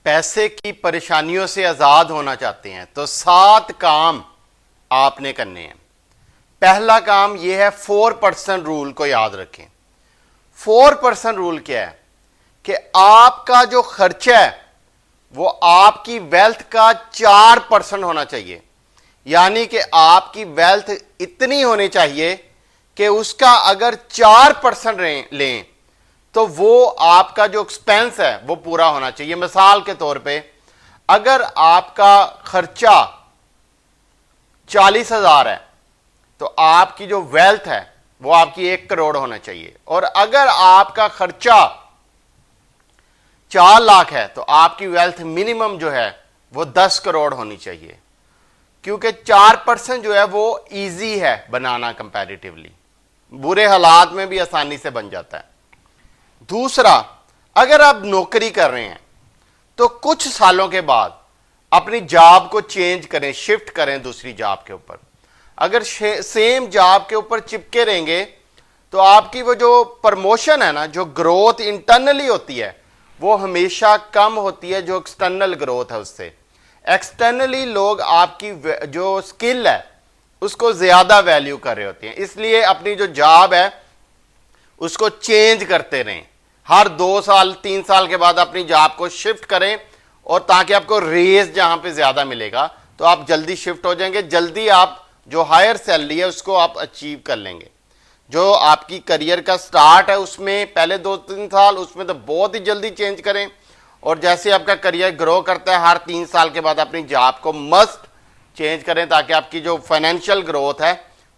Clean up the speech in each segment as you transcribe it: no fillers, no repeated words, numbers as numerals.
पैसे की परेशानियों से आजाद होना चाहते हैं तो 7 काम आपने करने हैं। पहला काम यह है 4% रूल को याद रखें। 4% रूल क्या है कि आपका जो खर्चा है वो आपकी वेल्थ का 4% होना चाहिए। यानी कि आपकी वेल्थ इतनी होनी चाहिए कि उसका अगर 4% लें तो वो आपका जो एक्सपेंस है वो पूरा होना चाहिए। मिसाल के तौर पे अगर आपका खर्चा 40,000 है तो आपकी जो वेल्थ है वो आपकी 1 करोड़ होना चाहिए। और अगर आपका खर्चा 4 लाख है तो आपकी वेल्थ मिनिमम जो है वो 10 करोड़ होनी चाहिए, क्योंकि 4% जो है वो इजी है बनाना, कंपैरेटिवली बुरे हालात में भी आसानी से बन जाता है। दूसरा, अगर आप नौकरी कर रहे हैं तो कुछ सालों के बाद अपनी जॉब को चेंज करें, शिफ्ट करें दूसरी जॉब के ऊपर। अगर सेम जॉब के ऊपर चिपके रहेंगे तो आपकी वो जो प्रमोशन है ना, जो ग्रोथ इंटरनली होती है वो हमेशा कम होती है जो एक्सटर्नल ग्रोथ है उससे। एक्सटर्नली लोग आपकी जो स्किल है उसको ज्यादा वैल्यू कर रहे होते हैं, इसलिए अपनी जो जॉब है उसको चेंज करते रहें। हर 2 साल 3 साल के बाद अपनी जॉब को शिफ्ट करें, और ताकि आपको रेज जहां पे ज्यादा मिलेगा तो आप जल्दी शिफ्ट हो जाएंगे, जल्दी आप जो हायर सैलरी है उसको आप अचीव कर लेंगे। जो आपकी करियर का स्टार्ट है उसमें पहले 2-3 साल उसमें तो बहुत ही जल्दी चेंज करें, और जैसे आपका करियर ग्रो करता है हर 3 साल के बाद अपनी जॉब को मस्ट चेंज करें, ताकि आपकी जो फाइनेंशियल ग्रोथ है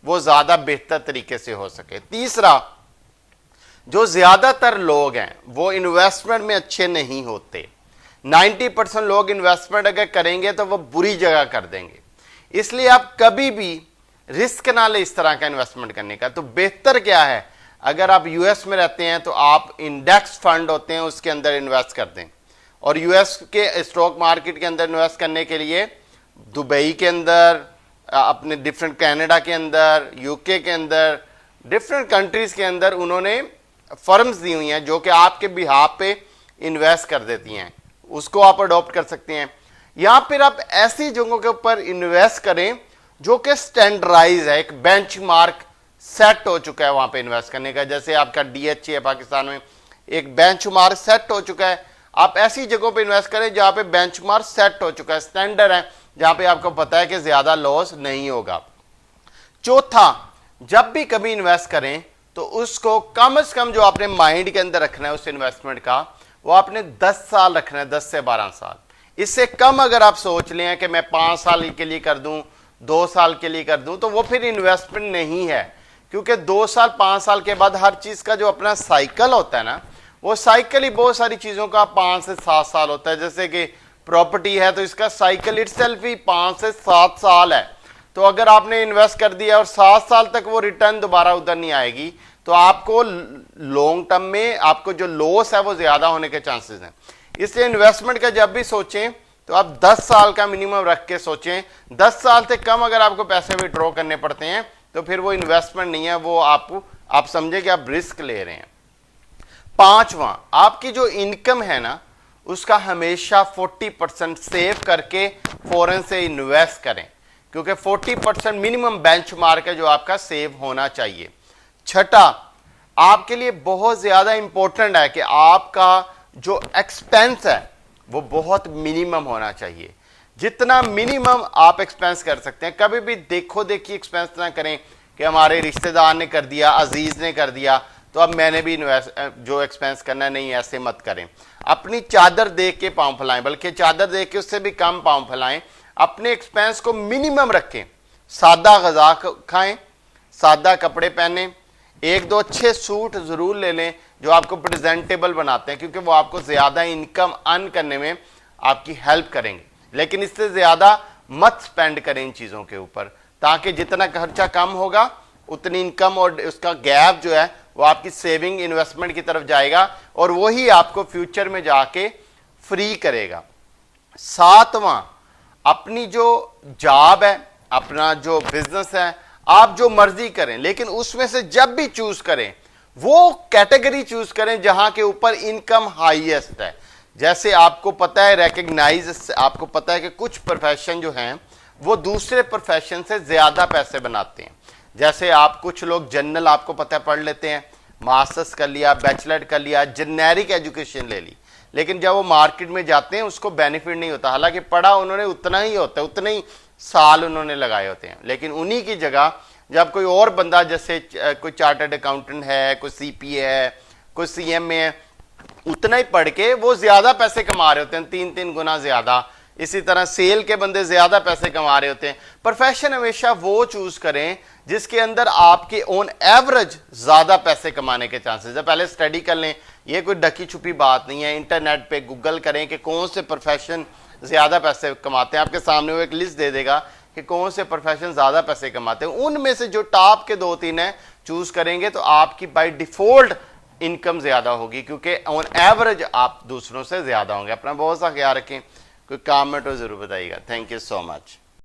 वो ज्यादा बेहतर तरीके से हो सके। तीसरा, जो ज्यादातर लोग हैं वो इन्वेस्टमेंट में अच्छे नहीं होते। 90% लोग इन्वेस्टमेंट अगर करेंगे तो वो बुरी जगह कर देंगे, इसलिए आप कभी भी रिस्क ना ले इस तरह का इन्वेस्टमेंट करने का। तो बेहतर क्या है, अगर आप यूएस में रहते हैं तो आप इंडेक्स फंड होते हैं उसके अंदर इन्वेस्ट कर दें, और यूएस के स्टॉक मार्केट के अंदर इन्वेस्ट करने के लिए दुबई के अंदर, अपने डिफरेंट कनाडा के अंदर, यूके के अंदर, डिफरेंट कंट्रीज के अंदर उन्होंने फर्म्स दी हुई हैं जो कि आपके बिहाफ पे इन्वेस्ट कर देती हैं, उसको आप अडॉप्ट कर सकते हैं। या फिर आप ऐसी जगहों के ऊपर इन्वेस्ट करें जो कि स्टैंडर्डाइज है, एक बेंचमार्क सेट हो चुका है वहां पे इन्वेस्ट करने का। जैसे आपका डीएचए है पाकिस्तान में, एक बेंचमार्क सेट हो चुका है। आप ऐसी जगहों पे इन्वेस्ट करें जहां पे बेंचमार्क सेट हो चुका है, स्टैंडर्ड है, जहां पे आपको पता है कि ज्यादा लॉस नहीं होगा। चौथा, जब भी कभी इन्वेस्ट करें तो उसको कम से कम जो आपने माइंड के अंदर रखना है उस इन्वेस्टमेंट का, वो आपने 10 साल रखना है, 10 से 12 साल। इससे कम अगर आप सोच लें कि मैं 5 साल के लिए कर दूं, 2 साल के लिए कर दूं, तो वो फिर इन्वेस्टमेंट नहीं है। क्योंकि 2 साल 5 साल के बाद हर चीज का जो अपना साइकिल होता है ना, वो साइकिल ही बहुत सारी चीजों का 5 से 7 साल होता है। जैसे कि प्रॉपर्टी है तो इसका साइकिल इटसेल्फ ही 5 से 7 साल है। तो अगर आपने इन्वेस्ट कर दिया और 7 साल तक वो रिटर्न दोबारा उधर नहीं आएगी तो आपको लॉन्ग टर्म में आपको जो लॉस है वो ज्यादा होने के चांसेस हैं। इसलिए इन्वेस्टमेंट का जब भी सोचें तो आप 10 साल का मिनिमम रख के सोचें। 10 साल से कम अगर आपको पैसे विड्रॉ करने पड़ते हैं तो फिर वो इन्वेस्टमेंट नहीं है, वो आप समझे कि आप रिस्क ले रहे हैं। 5वां, आपकी जो इनकम है ना उसका हमेशा 40% सेव करके फौरन से इन्वेस्ट करें, क्योंकि 40% मिनिमम बेंचमार्क है जो आपका सेव होना चाहिए। छठा, आपके लिए बहुत ज्यादा इंपॉर्टेंट है कि आपका जो एक्सपेंस है वो बहुत मिनिमम होना चाहिए। जितना मिनिमम आप एक्सपेंस कर सकते हैं। कभी भी देखो देखी एक्सपेंस ना करें कि हमारे रिश्तेदार ने कर दिया, अजीज ने कर दिया तो अब मैंने भी जो एक्सपेंस करना नहीं, ऐसे मत करें। अपनी चादर देख के पांव फैलाएं, बल्कि चादर देख के उससे भी कम पांव फैलाएं। अपने एक्सपेंस को मिनिमम रखें, सादा गजा खाएं, सादा कपड़े पहने, 1-2 अच्छे सूट जरूर ले लें जो आपको प्रेजेंटेबल बनाते हैं, क्योंकि वो आपको ज्यादा इनकम अर्न करने में आपकी हेल्प करेंगे। लेकिन इससे ज्यादा मत स्पेंड करें इन चीजों के ऊपर, ताकि जितना खर्चा कम होगा उतनी इनकम और उसका गैप जो है वो आपकी सेविंग इन्वेस्टमेंट की तरफ जाएगा, और वही आपको फ्यूचर में जाके फ्री करेगा। 7वां, अपनी जो जॉब है, अपना जो बिजनेस है, आप जो मर्जी करें, लेकिन उसमें से जब भी चूज करें वो कैटेगरी चूज करें जहां के ऊपर इनकम हाईएस्ट है, जैसे आपको पता है रिकग्नाइज, आपको पता है कि कुछ प्रोफेशन जो हैं वो दूसरे प्रोफेशन से ज्यादा पैसे बनाते हैं। जैसे आप कुछ लोग जनरल आपको पता है पढ़ लेते हैं, मास्टर्स कर लिया, बैचलर कर लिया, जेनेरिक एजुकेशन ले ली, लेकिन जब वो मार्केट में जाते हैं उसको बेनिफिट नहीं होता। हालांकि पढ़ा उन्होंने उतना ही होता है, उतने ही साल उन्होंने लगाए होते हैं, लेकिन उन्हीं की जगह जब कोई और बंदा, जैसे कोई चार्टर्ड अकाउंटेंट है, कोई सीपीए है, कोई सीएमए है, उतना ही पढ़ के वो ज्यादा पैसे कमा रहे होते हैं, 3-3 गुना ज्यादा। इसी तरह सेल के बंदे ज्यादा पैसे कमा रहे होते हैं। प्रोफेशन हमेशा वो चूज करें जिसके अंदर आपके ऑन एवरेज ज्यादा पैसे कमाने के चांसेस है। पहले स्टडी कर लें, ये कोई ढकी छुपी बात नहीं है। इंटरनेट पे गूगल करें कि कौन से प्रोफेशन ज्यादा पैसे कमाते हैं, आपके सामने वो एक लिस्ट दे देगा कि कौन से प्रोफेशन ज्यादा पैसे कमाते हैं। उनमें से जो टॉप के 2-3 है चूज करेंगे तो आपकी बाय डिफॉल्ट इनकम ज्यादा होगी, क्योंकि ऑन एवरेज आप दूसरों से ज्यादा होंगे। अपना बहुत सा ख्याल रखें, कोई काम में तो जरूर बताइएगा। Thank you so much.